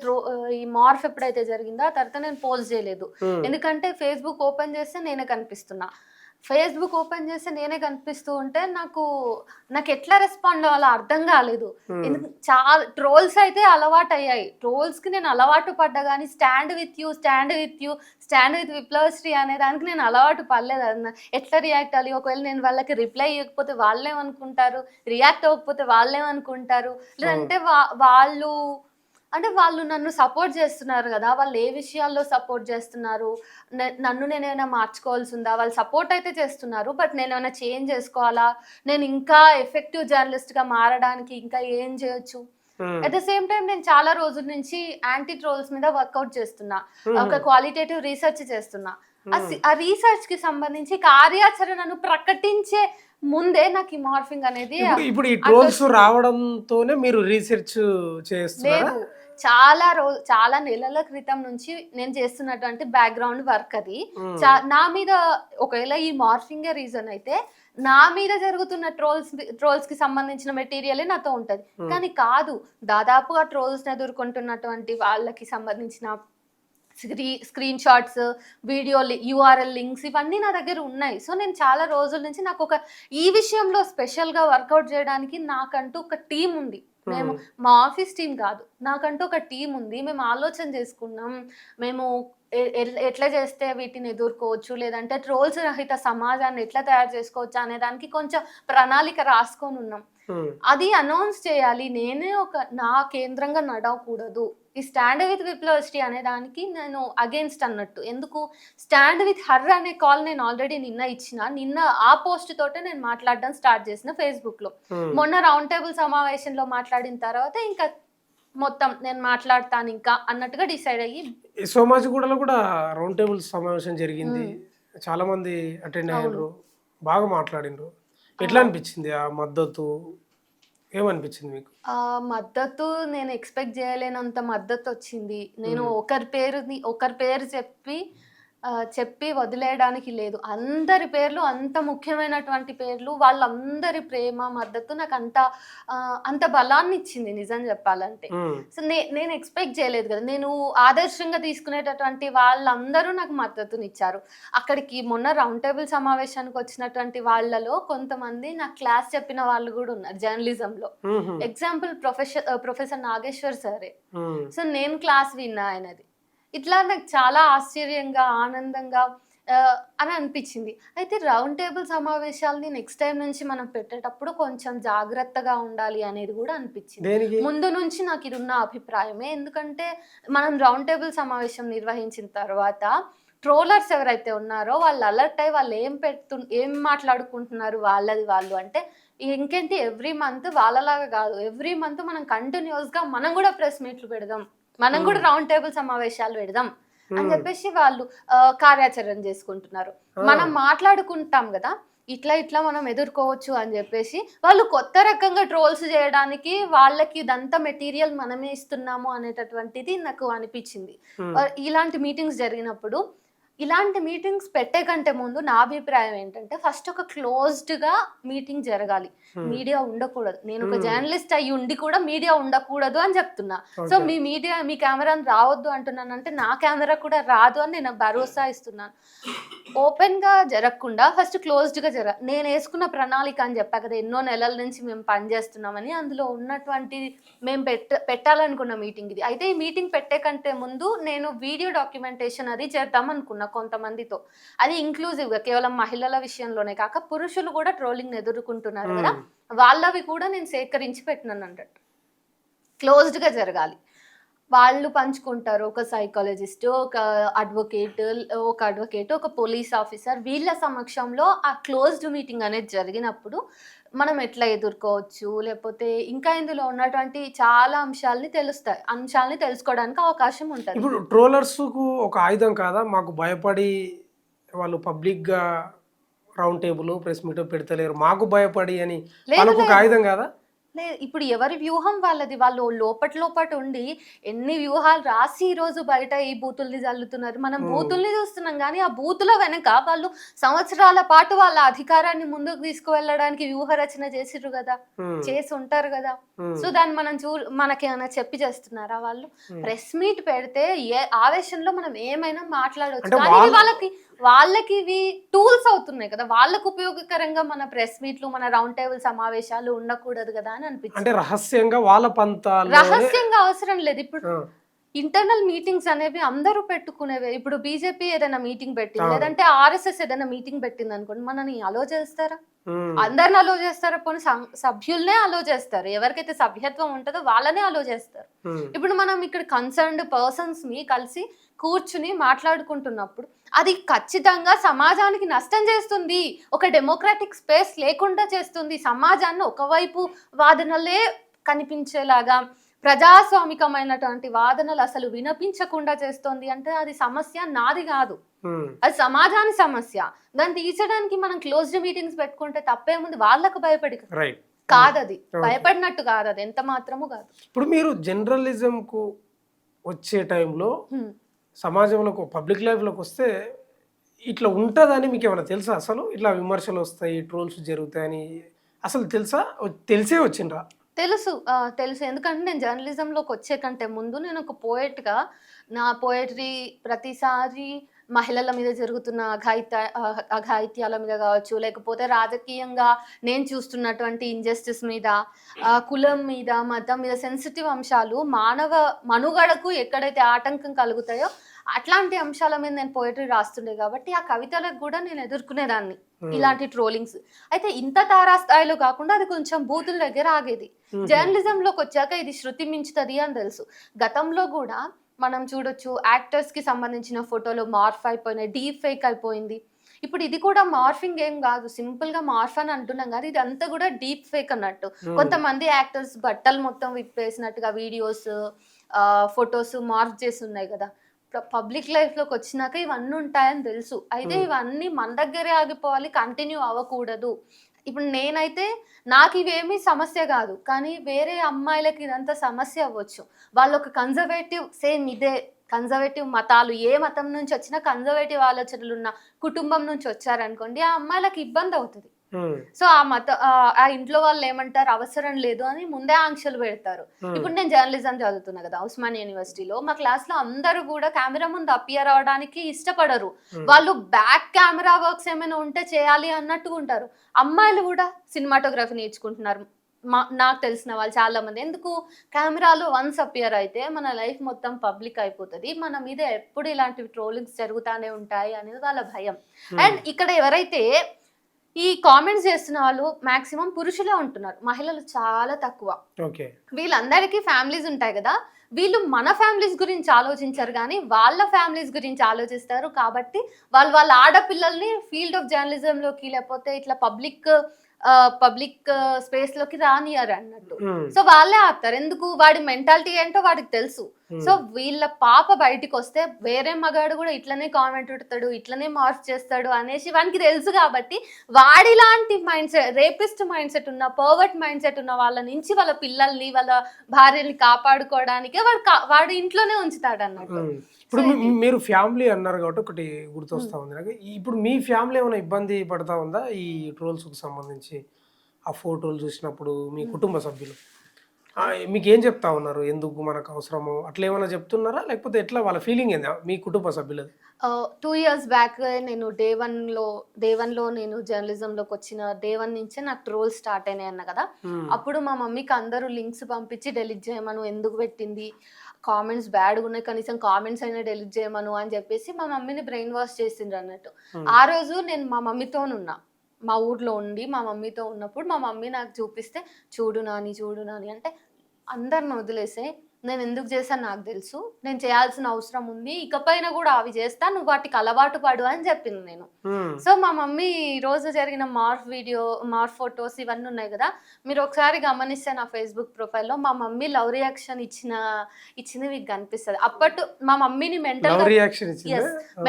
ఈ మార్ఫ్ ఎప్పుడైతే జరిగిందో ఆ తర్వాత నేను పోస్ట్ చేయలేదు. ఎందుకంటే ఫేస్బుక్ ఓపెన్ చేస్తే నేనే కనిపిస్తున్నా. ఫేస్బుక్ ఓపెన్ చేస్తే నేనే కనిపిస్తూ ఉంటే నాకు ఎట్లా రెస్పాండ్ అవ్వాలో అర్థం కాలేదు. చాలా ట్రోల్స్ అయితే అలవాటు అయ్యాయి. ట్రోల్స్కి నేను అలవాటు పడ్డా కానీ స్టాండ్ విత్ విప్లవశ్రీ అనే దానికి నేను అలవాటు పడలేదు. అన్న ఎట్లా రియాక్ట్ అవ్వాలి? ఒకవేళ నేను వాళ్ళకి రిప్లై ఇవ్వకపోతే వాళ్ళేమనుకుంటారు, రియాక్ట్ అవ్వకపోతే వాళ్ళేమనుకుంటారు, లేదంటే వాళ్ళు నన్ను సపోర్ట్ చేస్తున్నారు కదా, వాళ్ళు ఏ విషయాల్లో సపోర్ట్ చేస్తున్నారు, నన్ను నేనేమైనా మార్చుకోవాల్సి ఉందా? వాళ్ళు సపోర్ట్ అయితే చేస్తున్నారు, బట్ నేను ఏమైనా చేంజ్ చేసుకోవాలా? నేను ఇంకా ఎఫెక్టివ్ జర్నలిస్ట్గా మారడానికి ఇంకా ఏం చేయొచ్చు? అట్ ద సేమ్ టైం నేను చాలా రోజుల నుంచి యాంటీ ట్రోల్స్ మీద వర్కౌట్ చేస్తున్నా, ఒక క్వాలిటేటివ్ రీసెర్చ్ చేస్తున్నా. ఆ రీసెర్చ్ కి సంబంధించి కార్యాచరణను ప్రకటించే ముందే నాకు ఈ మార్ఫింగ్ అనేది ఇప్పుడు ఈ ట్రోల్స్ రావడంతోనే మీరు రీసెర్చ్ చేస్తున్నారు? లేదు, చాలా నెలల క్రితం నుంచి నేను చేస్తున్నటువంటి బ్యాక్గ్రౌండ్ వర్క్ అది. నా మీద ఒకవేళ ఈ మార్ఫింగ్ రీజన్ అయితే నా మీద జరుగుతున్న ట్రోల్స్ కి సంబంధించిన మెటీరియలే నాతో ఉంటది. కానీ కాదు, దాదాపుగా ట్రోల్స్ ఎదుర్కొంటున్నటువంటి వాళ్ళకి సంబంధించిన screen shots, video URL links ఇవన్నీ నా దగ్గర ఉన్నాయి. సో నేను చాలా రోజుల నుంచి నాకు ఈ విషయంలో స్పెషల్గా వర్కౌట్ చేయడానికి నాకంటూ ఒక టీం ఉంది. మేము మా ఆఫీస్ టీం కాదు, నాకంటూ ఒక టీం ఉంది. మేము ఆలోచన చేసుకున్నాం, మేము ఎట్లా చేస్తే వీటిని ఎదుర్కోవచ్చు, లేదంటే ట్రోల్స్ రహిత సమాజాన్ని ఎట్లా తయారు చేసుకోవచ్చు అనే దానికి కొంచెం ప్రణాళిక రాసుకొని ఉన్నాం. అది అనౌన్స్ చేయాలి. నేనే నా కేంద్రంగా నడవకూడదు. ఈ స్టాండ్ విత్ విప్లవశ్రీ అనే దానికి నేను అగేన్స్ట్ అన్నట్టు. ఎందుకు స్టాండ్ విత్ హర్ అనే కాల్ నేను ఆల్రెడీ నిన్న ఆ పోస్ట్ తోటే నేను మాట్లాడడం స్టార్ట్ చేసిన ఫేస్బుక్ లో. మొన్న రౌండ్ టేబుల్ సమావేశంలో మాట్లాడిన తర్వాత ఇంకా మొత్తం నేను మాట్లాడతాను ఇంకా అన్నట్టుగా డిసైడ్ అయ్యి సోమాజిగూడలో కూడా రౌండ్ టేబుల్ సమావేశం జరిగింది. చాలా మంది అటెండ్ అయ్యారు, బాగా మాట్లాడిండ్రు. ఎట్లా అనిపించింది ఆ మద్దతు? ఏమనిపించింది మీకు? మద్దతు నేను ఎక్స్పెక్ట్ చేయలేనంత మద్దతు వచ్చింది. నేను ఒకరి పేరు చెప్పి వదిలేయడానికి లేదు. అందరి పేర్లు, అంత ముఖ్యమైనటువంటి పేర్లు, వాళ్ళందరి ప్రేమ మద్దతు నాకు అంత బలాన్ని ఇచ్చింది నిజం చెప్పాలంటే. సో నేను ఎక్స్పెక్ట్ చేయలేదు కదా. నేను ఆదర్శంగా తీసుకునేటటువంటి వాళ్ళందరూ నాకు మద్దతునిచ్చారు. అక్కడికి మొన్న రౌండ్ టేబుల్ సమావేశానికి వచ్చినటువంటి వాళ్ళలో కొంతమంది నాకు క్లాస్ చెప్పిన వాళ్ళు కూడా ఉన్నారు జర్నలిజంలో. ఎగ్జాంపుల్ ప్రొఫెసర్ నాగేశ్వర్ సరే. సో నేను క్లాస్ విన్నా ఆయనది. ఇట్లా నాకు చాలా ఆశ్చర్యంగా, ఆనందంగా అని అనిపించింది. అయితే రౌండ్ టేబుల్ సమావేశాలని నెక్స్ట్ టైం నుంచి మనం పెట్టేటప్పుడు కొంచెం జాగ్రత్తగా ఉండాలి అనేది కూడా అనిపించింది. దేనికి? ముందు నుంచి నాకు ఇది ఉన్న అభిప్రాయమే. ఎందుకంటే మనం రౌండ్ టేబుల్ సమావేశం నిర్వహించిన తర్వాత ట్రోలర్స్ ఎవరైతే ఉన్నారో వాళ్ళు అలర్ట్ అయ్యి వాళ్ళు ఏం మాట్లాడుకుంటున్నారు వాళ్ళది వాళ్ళు అంటే ఇంకేంటి ఎవ్రీ మంత్ వాళ్ళలాగా కాదు. ఎవ్రీ మంత్ మనం కంటిన్యూస్‌గా మనం కూడా ప్రెస్ మీట్లు పెడదాం. మనం కూడా రౌండ్ టేబుల్ సమావేశాలు పెడదాం అని చెప్పేసి వాళ్ళు కార్యాచరణ చేసుకుంటున్నారు. మనం మాట్లాడుకుంటాం కదా, ఇట్లా మనం ఎదుర్కోవచ్చు అని చెప్పేసి వాళ్ళు కొత్త రకంగా ట్రోల్స్ చేయడానికి వాళ్ళకి ఇదంతా మెటీరియల్ మనమే ఇస్తున్నాము అనేటటువంటిది నాకు అనిపించింది. ఇలాంటి మీటింగ్స్ జరిగినప్పుడు ఇలాంటి మీటింగ్స్ పెట్టే కంటే ముందు నా అభిప్రాయం ఏంటంటే ఫస్ట్ ఒక క్లోజ్డ్‌గా మీటింగ్ జరగాలి. మీడియా ఉండకూడదు. నేను ఒక జర్నలిస్ట్ అయ్యి ఉండి కూడా మీడియా ఉండకూడదు అని చెప్తున్నా. సో మీ కెమెరాని రావద్దు అంటున్నానంటే నా కెమెరా కూడా రాదు అని నేను భరోసా ఇస్తున్నాను. ఓపెన్‌గా జరగకుండా ఫస్ట్ క్లోజ్డ్‌గా నేను వేసుకున్న ప్రణాళిక అని చెప్పా కదా, ఎన్నో నెలల నుంచి మేము పనిచేస్తున్నామని. అందులో ఉన్నటువంటి మేము పెట్టాలనుకున్న మీటింగ్ ఇది. అయితే ఈ మీటింగ్ పెట్టే కంటే ముందు నేను వీడియో డాక్యుమెంటేషన్ అది చేద్దాం అనుకున్నా కొంతమందితో. అది ఇంక్లూజివ్‌గా కేవలం మహిళల విషయంలోనే కాక పురుషులు కూడా ట్రోలింగ్‌ని ఎదుర్కొంటున్నారు కదా, వాళ్ళవి కూడా నేను సేకరించి పెట్టినాను అన్నట్టు. క్లోజ్డ్‌గా జరగాలి. వాళ్ళు పంచుకుంటారు. ఒక సైకాలజిస్ట్, ఒక అడ్వకేట్, ఒక పోలీస్ ఆఫీసర్ వీళ్ళ సమక్షంలో ఆ క్లోజ్డ్ మీటింగ్ అనేది జరిగినప్పుడు మనం ఎట్లా ఎదుర్కోవచ్చు, లేకపోతే ఇంకా ఇందులో ఉన్నటువంటి చాలా అంశాలని తెలుసుకోవడానికి అవకాశం ఉంటుంది. ఇప్పుడు ట్రోలర్స్‌కు ఒక ఆయుధం కాదా? మాకు భయపడి వాళ్ళు పబ్లిక్‌గా రౌండ్ టేబుల్, ప్రెస్ మీట్ పెడతలేరు. మాకు భయపడి అని వాళ్ళకు ఒక ఆయుధం కాదా? లేదు, ఇప్పుడు ఎవరి వ్యూహం వాళ్ళది. వాళ్ళు లోపట ఉండి ఎన్ని వ్యూహాలు రాసి ఈ రోజు బయట ఈ బూతుల్ని జల్లుతున్నారు. మనం బూతుల్ని చూస్తున్నాం కానీ ఆ బూతుల వెనక వాళ్ళు సంవత్సరాల పాటు వాళ్ళ అధికారాన్ని ముందుకు తీసుకువెళ్ళడానికి వ్యూహ రచన చేసిర్రు కదా, చేసి ఉంటారు కదా. సో దాన్ని మనం మనకేమైనా చెప్పి చేస్తున్నారా వాళ్ళు? ప్రెస్ మీట్ పెడితే ఏ ఆవేశంలో మనం ఏమైనా మాట్లాడవచ్చు, కానీ వాళ్ళకి ఇవి టూల్స్ అవుతున్నాయి కదా, వాళ్ళకు ఉపయోగకరంగా మన ప్రెస్ మీట్లు, మన రౌండ్ టేబుల్ సమావేశాలు ఉండకూడదు కదా అని అనిపించింది. అంటే రహస్యంగా వాళ్ళ పంతాలు రహస్యంగా అవసరం లేదు. ఇప్పుడు ఇంటర్నల్ మీటింగ్స్ అనేవి అందరూ పెట్టుకునేవే. ఇప్పుడు బీజేపీ ఏదైనా మీటింగ్ పెట్టింది, లేదంటే ఆర్ఎస్ఎస్ ఏదైనా మీటింగ్ పెట్టింది అనుకోండి, మనని అలో చేస్తారా? అందరిని అలో చేస్తారా? పోనీ సభ్యులనే అలో చేస్తారు. ఎవరికైతే సభ్యత్వం ఉంటుందో వాళ్ళనే అలో చేస్తారు. ఇప్పుడు మనం ఇక్కడ కన్సర్న్డ్ పర్సన్స్ ని కలిసి కూర్చుని మాట్లాడుకుంటున్నప్పుడు అది ఖచ్చితంగా సమాజానికి నష్టం చేస్తుంది, ఒక డెమోక్రాటిక్ స్పేస్ లేకుండా చేస్తుంది, సమాజాన్ని ఒకవైపు వాదనలే కనిపించేలాగా ప్రజాస్వామికమైనటువంటి వాదనలు అసలు వినిపించకుండా చేస్తోంది అంటే అది సమస్య నాది కాదు, అది సమాజాని సమస్య. దాన్ని తీర్చడానికి మనం క్లోజ్డ్ మీటింగ్స్ పెట్టుకుంటే తప్పేముంది? వాళ్ళకు భయపడి కాదు, అది భయపడినట్టు కాదు, అది ఎంత మాత్రము కాదు. ఇప్పుడు మీరు జర్నలిజం కు వచ్చే టైంలో సమాజంలోకి పబ్లిక్ లైఫ్లోకి వస్తే ఇట్లా ఉంటుందని మీకు ఏమైనా తెలుసా? అసలు ఇట్లా విమర్శలు వస్తాయి, ట్రోల్స్ జరుగుతాయని అసలు తెలుసా? తెలిసే వచ్చిండ్రా? తెలుసు. ఎందుకంటే నేను జర్నలిజంలోకి వచ్చే కంటే ముందు నేను ఒక పోయెట్గా నా పోయట్రీ ప్రతిసారి మహిళల మీద జరుగుతున్న అఘాయిత్యాల మీద కావచ్చు, లేకపోతే రాజకీయంగా నేను చూస్తున్నటువంటి ఇంజస్టిస్ మీద, కులం మీద, మతం మీద సెన్సిటివ్ అంశాలు మానవ మనుగడకు ఎక్కడైతే ఆటంకం కలుగుతాయో అట్లాంటి అంశాల మీద నేను పోయట్రీ రాస్తుండే కాబట్టి ఆ కవితలకు కూడా నేను ఎదుర్కొనేదాన్ని ఇలాంటి ట్రోలింగ్స్. అయితే ఇంత తారాస్థాయిలో కాకుండా అది కొంచెం బూతుల దగ్గర ఆగేది. జర్నలిజంలోకి వచ్చాక ఇది శృతి మించుతుంది అని తెలుసు. గతంలో కూడా మనం చూడొచ్చు, యాక్టర్స్ కి సంబంధించిన ఫోటోలు మార్ఫ్ అయిపోయినాయి, డీప్ ఫేక్ అయిపోయింది. ఇప్పుడు ఇది కూడా మార్ఫింగ్ ఏం కాదు, సింపుల్ గా మార్ఫ్ అని అంటున్నాం కానీ ఇదంతా కూడా డీప్ ఫేక్ అన్నట్టు. కొంతమంది యాక్టర్స్ బట్టలు మొత్తం విప్పేసినట్టుగా వీడియోస్, ఫొటోస్ మార్ఫ్ చేసి ఉన్నాయి కదా. పబ్లిక్ లైఫ్లోకి వచ్చినాక ఇవన్నీ ఉంటాయని తెలుసు. అయితే ఇవన్నీ మన దగ్గరే ఆగిపోవాలి, కంటిన్యూ అవ్వకూడదు. ఇప్పుడు నేనైతే నాకు ఇవేమీ సమస్య కాదు, కానీ వేరే అమ్మాయిలకి ఇదంతా సమస్య అవ్వచ్చు. వాళ్ళు ఒక కన్జర్వేటివ్, సేమ్ ఇదే కన్జర్వేటివ్ మతాలు, ఏ మతం నుంచి వచ్చినా కన్జర్వేటివ్ ఆలోచనలు ఉన్న కుటుంబం నుంచి వచ్చారనుకోండి, ఆ అమ్మాయిలకు ఇబ్బంది అవుతుంది. సో ఆ ఇంట్లో వాళ్ళు ఏమంటారు, అవసరం లేదు అని ముందే ఆంక్షలు పెడతారు. ఇప్పుడు నేను జర్నలిజం చదువుతున్నా కదా ఉస్మానియా యూనివర్సిటీలో, మా క్లాస్ లో అందరూ కూడా కెమెరా ముందు అపియర్ అవడానికి ఇష్టపడరు. వాళ్ళు బ్యాక్ కెమెరా వర్క్స్ ఏమైనా ఉంటే చేయాలి అన్నట్టుగా ఉంటారు. అమ్మాయిలు కూడా సినిమాటోగ్రఫీ నేర్చుకుంటున్నారు, నాకు తెలిసిన వాళ్ళు చాలా మంది. ఎందుకు కెమెరాలో వన్స్ అపియర్ అయితే మన లైఫ్ మొత్తం పబ్లిక్ అయిపోతది. మన మీద ఎప్పుడు ఇలాంటివి ట్రోలింగ్స్ జరుగుతానే ఉంటాయి అనేది వాళ్ళ భయం. అండ్ ఇక్కడ ఎవరైతే ఈ కామెంట్స్ చేస్తున్న వాళ్ళు మాక్సిమం పురుషులే ఉంటున్నారు, మహిళలు చాలా తక్కువ. ఓకే. వీళ్ళందరికీ ఫ్యామిలీస్ ఉంటాయి కదా, వీళ్ళు మన ఫ్యామిలీస్ గురించి ఆలోచించరు కానీ వాళ్ళ ఫ్యామిలీస్ గురించి ఆలోచిస్తారు. కాబట్టి వాళ్ళ ఆడపిల్లల్ని ఫీల్డ్ ఆఫ్ జర్నలిజంలోకి లేకపోతే ఇట్లా పబ్లిక్ స్పేస్ లోకి రానియరు అన్నట్టు. సో వాళ్ళే ఆపుతారు. ఎందుకు? వాడి మెంటాలిటీ ఏంటో వాడికి తెలుసు. సో వీళ్ళ పాప బయటికి వస్తే వేరే మగాడు కూడా ఇట్లనే కామెంట్ పెడతాడు, ఇట్లనే మార్క్ చేస్తాడు అనేసి వానికి తెలుసు. కాబట్టి వాడిలాంటి mindset, rapist mindset ఉన్న, పర్వర్ట్ మైండ్ సెట్ ఉన్న వాళ్ళ నుంచి వాళ్ళ పిల్లల్ని వాళ్ళ భార్యని కాపాడుకోవడానికే వాడు ఇంట్లోనే ఉంచుతాడు అన్నట్టు. ఇప్పుడు మీరు ఫ్యామిలీ అన్నారు కాబట్టి ఒకటి గుర్తొస్తా ఉంది నాకు. ఇప్పుడు మీ ఫ్యామిలీ ఏమైనా ఇబ్బంది పడతా ఉందా ఈ ట్రోల్స్కి సంబంధించి? ఆ ఫోటోలు చూసినప్పుడు మీ కుటుంబ సభ్యులు మీకు ఏం చెప్తా ఉన్నారు? ఎందుకు మనకు అవసరమో అట్లా ఏమైనా చెప్తున్నారా, లేకపోతే ఎట్లా వాళ్ళ ఫీలింగ్ ఏందా మీ కుటుంబ సభ్యులది? 2 years బ్యాక్ నేను డే వన్లో నేను జర్నలిజంలోకి వచ్చిన డే 1 నుంచే నాకు ట్రోల్ స్టార్ట్ అయినాయి అన్న కదా. అప్పుడు మా మమ్మీకి అందరూ లింక్స్ పంపించి డెలీట్ చేయమను, ఎందుకు పెట్టింది, కామెంట్స్ బ్యాడ్గా ఉన్నాయి, కనీసం కామెంట్స్ అయినా డెలీట్ చేయమను అని చెప్పేసి మా మమ్మీని బ్రెయిన్ వాష్ చేసిండ్రు అన్నట్టు. ఆ రోజు నేను మా మమ్మీతోనున్నా, మా ఊర్లో ఉండి మా మమ్మీతో ఉన్నప్పుడు మా మమ్మీ నాకు చూపిస్తే, చూడు నాని అంటే, అందరిని వదిలేసే, నేను ఎందుకు చేశాను నాకు తెలుసు, నేను చేయాల్సిన అవసరం ఉంది, ఇకపైన కూడా అవి చేస్తా, నువ్వు వాటికి అలవాటు పడు అని చెప్పింది నేను. సో మా మమ్మీ ఈ రోజు జరిగిన మార్ఫ్ ఫొటోస్ ఇవన్నీ ఉన్నాయి కదా, మీరు ఒకసారి గమనిస్తే నా ఫేస్బుక్ ప్రొఫైల్లో మా మమ్మీ లవ్ రియాక్షన్ ఇచ్చింది మీకు కనిపిస్తుంది. అప్పటి మా మమ్మీని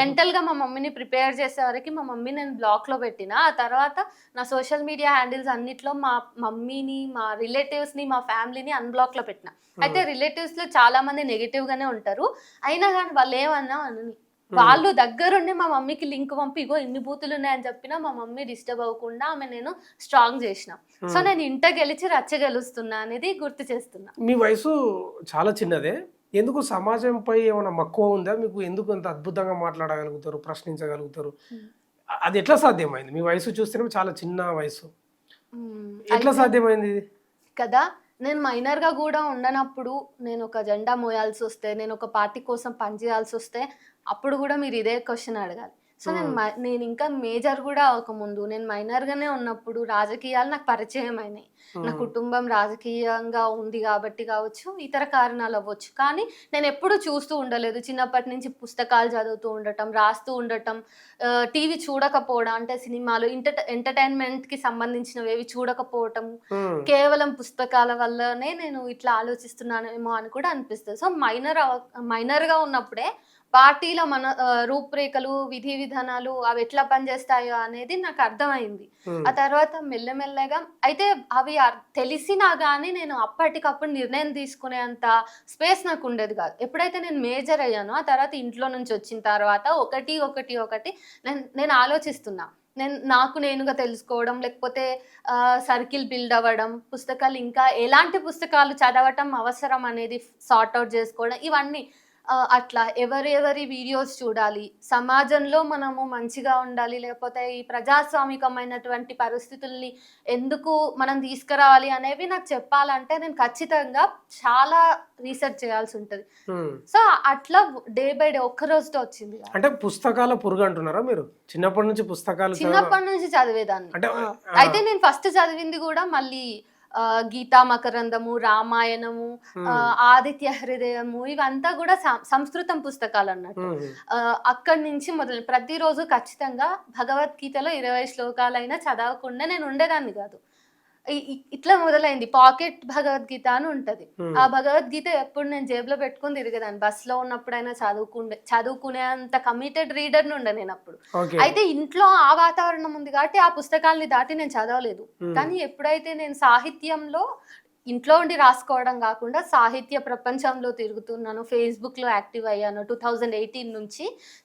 మెంటల్ గా మా మమ్మీని ప్రిపేర్ చేసే వరకు మా మమ్మీ నేను బ్లాక్ లో పెట్టిన. ఆ తర్వాత నా సోషల్ మీడియా హ్యాండిల్స్ అన్నిట్లో మా మమ్మీని, మా రిలేటివ్స్ ని, మా ఫ్యామిలీని అన్బ్లాక్ లో పెట్టిన. అయితే రిలేటివ్స్ లో చాలా మంది నెగిటివ్ గానే ఉంటారు, అయినా కానీ వాళ్ళు ఏమన్నా అని వాళ్ళు దగ్గరుండి మా మమ్మీకి లింక్ పంపి, ఇగో ఇన్ని బూతులు ఉన్నాయని చెప్పినా మా మమ్మీ డిస్టర్బ్ అవ్వకుండా ఆమె నేను స్ట్రాంగ్ చేసిన. సో నేను ఇంట గెలిచి రచ్చగెలుస్తున్నా అనేది గుర్తు చేస్తున్నా. మీ వయసు చాలా చిన్నదే, ఎందుకు సమాజంపై ఏమైనా మక్కువ ఉందా మీకు? ఎందుకు అంత అద్భుతంగా మాట్లాడగలుగుతారు, ప్రశ్నించగలుగుతారు? అది ఎట్లా సాధ్యమైంది? మీ వయసు చూస్తేనే చాలా చిన్న వయసు, ఎట్లా సాధ్యమైంది కదా? నేను మైనర్గా కూడా ఉండనప్పుడు నేను ఒక జెండా మోయాల్సి వస్తే, నేను ఒక పార్టీ కోసం పనిచేయాల్సి వస్తే అప్పుడు కూడా మీరు ఇదే క్వశ్చన్ అడగాలి. సో నేను ఇంకా మేజర్ కూడా అవ్వకముందు, నేను మైనర్గానే ఉన్నప్పుడు రాజకీయాలు నాకు పరిచయం అయినాయి. నా కుటుంబం రాజకీయంగా ఉంది కాబట్టి కావచ్చు, ఇతర కారణాలు అవ్వచ్చు, కానీ నేను ఎప్పుడు చూస్తూ ఉండలేదు. చిన్నప్పటి నుంచి పుస్తకాలు చదువుతూ ఉండటం, రాస్తూ ఉండటం, టీవీ చూడకపోవడం, అంటే సినిమాలు ఎంటర్టైన్మెంట్కి సంబంధించినవి ఏవి చూడకపోవటం, కేవలం పుస్తకాల వల్లనే నేను ఇట్లా ఆలోచిస్తున్నానేమో అని కూడా అనిపిస్తుంది. సో మైనర్గా ఉన్నప్పుడే పార్టీలో మన రూపురేఖలు, విధి విధానాలు అవి ఎట్లా పనిచేస్తాయో అనేది నాకు అర్థమైంది. ఆ తర్వాత మెల్లమెల్లగా అయితే అవి తెలిసినా కానీ నేను అప్పటికప్పుడు నిర్ణయం తీసుకునేంత స్పేస్ నాకు ఉండేది కాదు. ఎప్పుడైతే నేను మేజర్ అయ్యానో ఆ తర్వాత ఇంట్లో నుంచి వచ్చిన తర్వాత ఒకటి నేను ఆలోచిస్తున్నా. నాకు నేనుగా తెలుసుకోవడం, లేకపోతే సర్కిల్ బిల్డ్ అవ్వడం, పుస్తకాలు ఇంకా ఎలాంటి పుస్తకాలు చదవటం అవసరం అనేది సార్ట్ అవుట్ చేసుకోవడం, ఇవన్నీ అట్లా ఎవరి వీడియోస్ చూడాలి, సమాజంలో మనము మంచిగా ఉండాలి, లేకపోతే ఈ ప్రజాస్వామికమైనటువంటి పరిస్థితుల్ని ఎందుకు మనం తీసుకురావాలి అనేవి నాకు చెప్పాలంటే నేను ఖచ్చితంగా చాలా రీసెర్చ్ చేయాల్సి ఉంటుంది. సో అట్లా డే బై డే ఒక్క రోజుతో వచ్చింది. అంటే పుస్తకాల పురుగు అంటున్నారా మీరు? చిన్నప్పటి నుంచి చదివేదాన్ని. అయితే నేను ఫస్ట్ చదివింది కూడా మళ్ళీ గీతా మకరందము, రామాయణము, ఆదిత్య హృదయము, ఇవంతా కూడా సంస్కృతం పుస్తకాలు అన్నట్టు. అక్కడి నుంచి మొదలు ప్రతిరోజు ఖచ్చితంగా భగవద్గీతలో 20 శ్లోకాలైనా చదవకుండా నేను ఉండేదాన్ని కాదు. ఇట్లా మొదలైంది. పాకెట్ భగవద్గీత అని ఉంటది. ఆ భగవద్గీత ఎప్పుడు నేను జేబులో పెట్టుకుని తిరిగేదాన్ని. బస్సులో ఉన్నప్పుడైనా చదువుకునే అంత కమిటెడ్ రీడర్ నుండే నేను అప్పుడు. అయితే ఇంట్లో ఆ వాతావరణం ఉంది కాబట్టి ఆ పుస్తకాలని దాటి నేను చదవలేదు. కానీ ఎప్పుడైతే నేను సాహిత్యంలో ఇంట్లో ఉండి రాసుకోవడం కాకుండా సాహిత్య ప్రపంచంలో తిరుగుతున్నాను, ఫేస్బుక్లో యాక్టివ్ అయ్యాను, 2018 నుంచి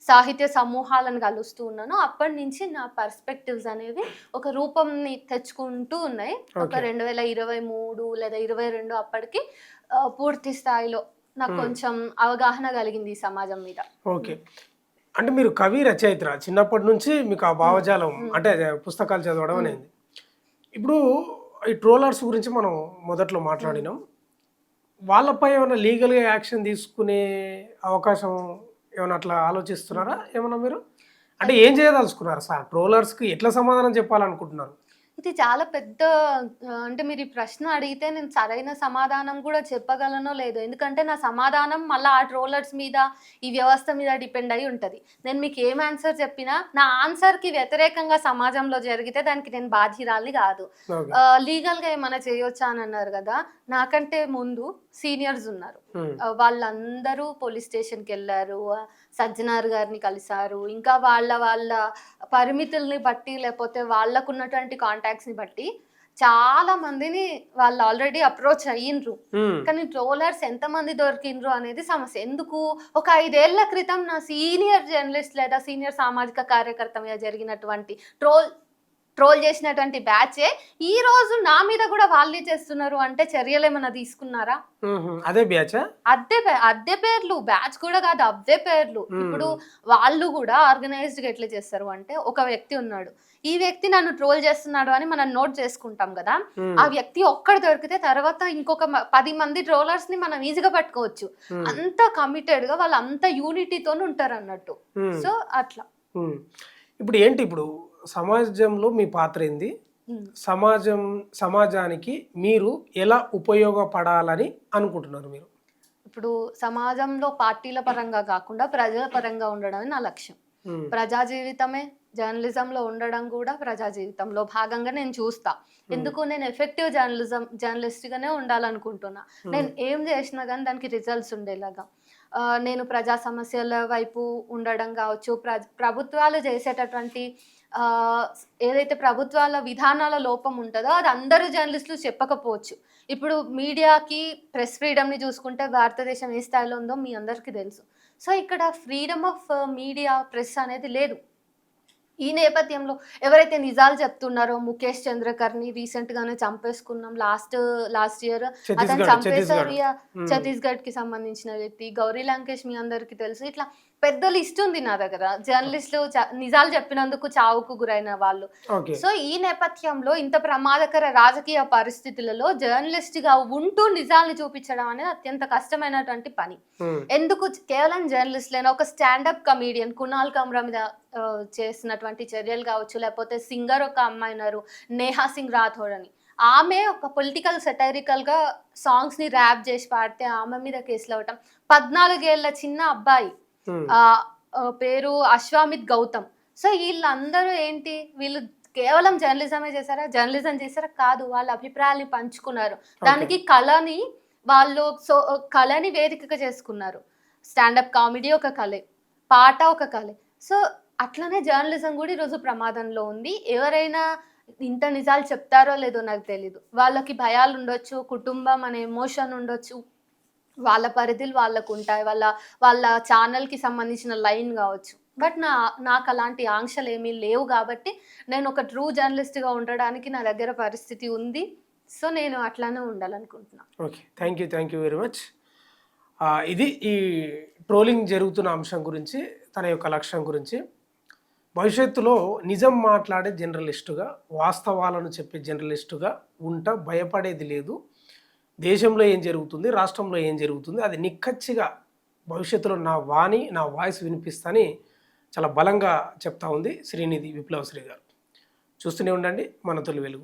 సాహిత్య సమూహాలను కలుస్తూ ఉన్నాను. అప్పటి నుంచి నా పర్స్పెక్టివ్స్ అనేవి ఒక రూపంని తెచ్చుకుంటూ ఉన్నాయి. ఒక 2023 లేదా 2022 అప్పటికి పూర్తి స్థాయిలో నాకు కొంచెం అవగాహన కలిగింది ఈ సమాజం మీద. ఓకే, అంటే మీరు కవి రచయిత్ర, చిన్నప్పటి నుంచి మీకు ఆ భావజాలం అంటే పుస్తకాలు చదవడం అనేది. ఇప్పుడు ఈ ట్రోలర్స్ గురించి మనం మొదట్లో మాట్లాడినాం. వాళ్ళపై ఏమైనా లీగల్గా యాక్షన్ తీసుకునే అవకాశం ఏమైనా అట్లా ఆలోచిస్తున్నారా ఏమన్నా మీరు? అంటే ఏం చేయదలుచుకున్నారు సార్? ట్రోలర్స్కి ఎట్లా సమాధానం చెప్పాలనుకుంటున్నారు? ఇది చాలా పెద్ద అంటే మీరు ఈ ప్రశ్న అడిగితే నేను సరైన సమాధానం కూడా చెప్పగలనో లేదో. ఎందుకంటే నా సమాధానం మళ్ళా ఆ ట్రోలర్స్ మీద, ఈ వ్యవస్థ మీద డిపెండ్ అయ్యి ఉంటది. నేను మీకు ఏం ఆన్సర్ చెప్పినా నా ఆన్సర్‌కి వ్యతిరేకంగా సమాజంలో జరిగితే దానికి నేను బాధ్యురాలిని కాదు. ఓకే. లీగల్‌గా ఏమైనా చేయొచ్చా అని అన్నారు కదా! నాకంటే ముందు సీనియర్స్ ఉన్నారు. ఉమ్, వాళ్ళందరూ పోలీస్ స్టేషన్‌కెళ్లారు. సజ్జనార్ గారిని కలిసారు. ఇంకా వాళ్ళ పరిమితుల్ని బట్టి లేపోతే వాళ్ళకున్నటువంటి కాంటాక్ట్స్‌ని బట్టి చాలా మందిని వాళ్ళు ఆల్రెడీ అప్రోచ్ అయ్యిండ్రు. ఉమ్, కానీ ట్రోలర్స్ ఎంతమంది దొరికిండ్రు అనేది సమస్య. ఎందుకు? ఒక 5 ఏళ్ల క్రితం నా సీనియర్ జర్నలిస్ట్ లేదా సీనియర్ సామాజిక కార్యకర్త మీద జరిగినటువంటి ట్రోల్ చేసినటువంటి బ్యాచే ఈ రోజు నా మీద కూడా వాళ్ళే చేస్తున్నారు అంటే చర్యలేమన్నా తీసుకున్నారా? అదే బ్యాచా? అద్దె పేర్లు, బ్యాచ్ కూడా కాదు, అద్దె పేర్లు. ఇప్పుడు వాళ్ళు కూడా ఆర్గనైజ్డ్ గా ఎట్లా చేస్తారు అంటే, ఒక వ్యక్తి ఉన్నాడు, ఈ వ్యక్తి నన్ను ట్రోల్ చేస్తున్నాడు అని మనం నోట్ చేసుకుంటాం కదా. ఆ వ్యక్తి ఒక్కడు దొరికితే తర్వాత ఇంకొక 10 మంది ట్రోలర్స్ ని మనం ఈజీగా పట్టుకోవచ్చు. అంత కమిటెడ్ గా వాళ్ళు అంత యూనిటీతో ఉంటారు అన్నట్టు. సో అట్లా. ఇప్పుడు ఏంటి, ఇప్పుడు సమాజంలో మీ పాత్ర ఏంది? సమాజానికి మీరు ఎలా ఉపయోగపడాలని అనుకుంటున్నారు మీరు? ఇప్పుడు సమాజంలో పార్టీల పరంగా కాకుండా ప్రజల పరంగా ఉండడమే నా లక్ష్యం. ప్రజా జీవితమే జర్నలిజంలో ఉండడం కూడా ప్రజా జీవితంలో భాగంగా నేను చూస్తా. ఎందుకు? నేను ఎఫెక్టివ్ జర్నలిస్ట్ గానే ఉండాలనుకుంటున్నా. నేను ఏం చేసినా కానీ దానికి రిజల్ట్స్ ఉండేలాగా. నేను ప్రజా సమస్యల వైపు ఉండడం కావచ్చు, ప్రభుత్వాలు చేసేటటువంటి ఏదైతే ప్రభుత్వాల విధానాల లోపం ఉంటుందో అది అందరూ జర్నలిస్టులు చెప్పకపోవచ్చు. ఇప్పుడు మీడియాకి ప్రెస్ ఫ్రీడమ్ని చూసుకుంటే భారతదేశం ఏ స్థాయిలో ఉందో మీ అందరికీ తెలుసు. సో ఇక్కడ ఫ్రీడమ్ ఆఫ్ మీడియా, ప్రెస్ అనేది లేదు. ఈ నేపథ్యంలో ఎవరైతే నిజాలు చెప్తున్నారో, ముఖేష్ చంద్రకర్ని రీసెంట్ గానే చంపేసుకున్నాం, లాస్ట్ ఇయర్ అతను చంపేశారు. ఛత్తీస్గఢ్ కి సంబంధించిన వ్యక్తి గౌరీ లంకేష్ మీ అందరికి తెలుసు. ఇట్లా పెద్ద లిస్ట్ ఉంది నా దగ్గర, జర్నలిస్టులు నిజాలు చెప్పినందుకు చావుకు గురైన వాళ్ళు. సో ఈ నేపథ్యంలో ఇంత ప్రమాదకర రాజకీయ పరిస్థితులలో జర్నలిస్ట్ గా ఉంటూ నిజాలను చూపించడం అనేది అత్యంత కష్టమైనటువంటి పని. ఎందుకు? కేవలం జర్నలిస్ట్లైనా ఒక స్టాండప్ కమీడియన్ కునాల్ కమ్రా మీద చేసినటువంటి చర్యలు కావచ్చు, లేకపోతే సింగర్ ఒక అమ్మాయి ఉన్నారు నేహా సింగ్ రాథోడ్ అని, ఆమె ఒక పొలిటికల్ సెటైరికల్ గా సాంగ్స్ ని ర్యాప్ చేసి పాడితే ఆమె మీద కేసులు అవ్వటం. 14 ఏళ్ల చిన్న అబ్బాయి పేరు అశ్వామిత్ గౌతమ్. సో వీళ్ళందరూ ఏంటి? వీళ్ళు కేవలం జర్నలిజమే చేశారా? జర్నలిజం చేశారా? కాదు, వాళ్ళ అభిప్రాయాల్ని పంచుకున్నారు. దానికి కళని వేదికగా చేసుకున్నారు. స్టాండప్ కామెడీ ఒక కళే, పాట ఒక కళే. సో అట్లనే జర్నలిజం కూడా ఈరోజు ప్రమాదంలో ఉంది. ఎవరైనా ఇంత నిజాలు చెప్తారో లేదో నాకు తెలీదు. వాళ్ళకి భయాలు ఉండొచ్చు, కుటుంబం అనే ఎమోషన్ ఉండొచ్చు, వాళ్ళ పరిధులు వాళ్ళకు ఉంటాయి, వాళ్ళ ఛానల్కి సంబంధించిన లైన్ కావచ్చు. బట్ నాకు అలాంటి ఆంక్షలు ఏమీ లేవు కాబట్టి నేను ఒక ట్రూ జర్నలిస్ట్గా ఉండడానికి నా దగ్గర పరిస్థితి ఉంది. సో నేను అట్లానే ఉండాలనుకుంటున్నాను. Okay, thank you very much. ఇది ఈ ట్రోలింగ్ జరుగుతున్న అంశం గురించి, తన యొక్క లక్ష్యం గురించి. భవిష్యత్తులో నిజం మాట్లాడే జర్నలిస్టుగా, వాస్తవాలను చెప్పే జర్నలిస్టుగా భయపడేది లేదు. దేశంలో ఏం జరుగుతుంది, రాష్ట్రంలో ఏం జరుగుతుంది, అది నిక్కచ్చిగా భవిష్యత్తులో నా వాయిస్ వినిపిస్తాని చాలా బలంగా చెప్తా ఉంది శ్రీనిధి విప్లవశ్రీ గారు. చూస్తూనే ఉండండి మన తొలి వెలుగు.